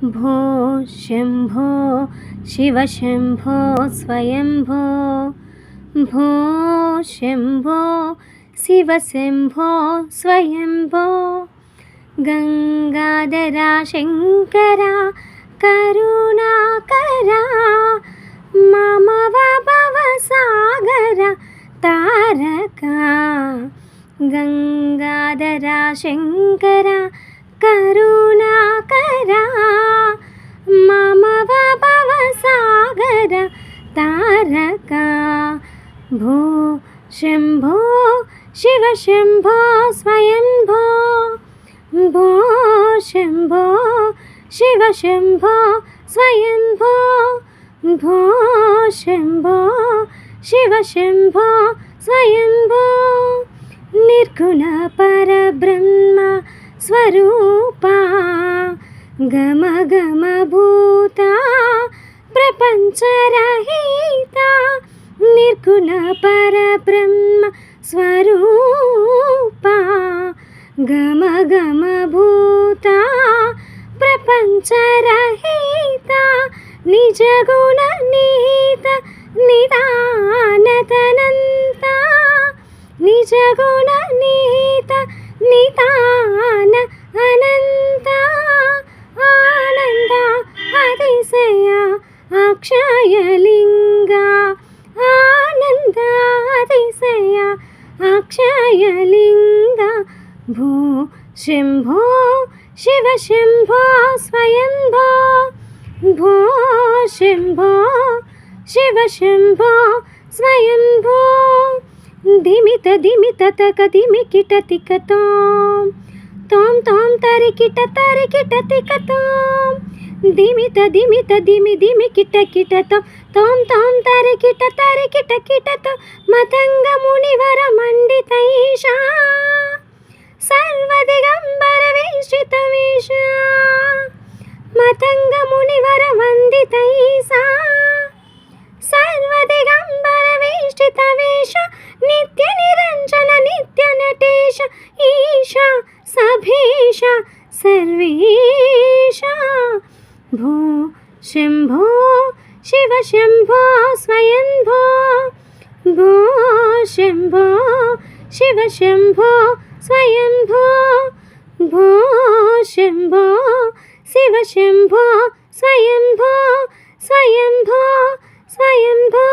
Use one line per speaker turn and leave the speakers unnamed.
भो शम्भो शिव शम्भो स्वयंभो भो शम्भो शिव शम्भो स्वयंभो गंगाधरा शंकरा करुणाकरा मामव भवसागरा तारका गंगाधरा शंकरा करुणाकरा मामव भवसागरा तारका भो शम्भो शिव शम्भो स्वयंभो भो शम्भो शिव शम्भो स्वयंभो भो शम्भो शिव शम्भो स्वयंभो निर्गुण परब्रह्म स्वरूपा गम गम भूता प्रपंचरहिता निर्गुण परब्रह्म स्वरूपा गम गम भूता प्रपंचरहिता निज गुण निहित निदानतनंता निज गुण निहित निदान अनंत आनंद अतिशय अक्षयलिंगा आनंद अतिशय अक्षयलिंगा भो शम्भो शिव शम्भो स्वयंभो भो शम्भो शिव शम्भो स्वयंभो धिमित धिमित तक धिमिकिट तिकतों तोम तोम तरिकिट तिकतों धिमित धिमित धिमि धिमिकिट किटतों तोम तोम तरिकिट किटतों मतंग मुनिवर मंडितैषा सर्वदिगंबर वेशित वेशा मतंग मुनिवर वंदितैषा सर्वदिगंबर वेशित वेशा नित्य निरंजन नित्य नटेश ईशा सभेशा सर्वेशा भो शम्भो शिव शम्भो स्वयंभो भो शम्भो शिव शम्भो स्वयंभो भो शम्भो शिव शम्भो स्वयंभो स्वयंभो स्वयंभो।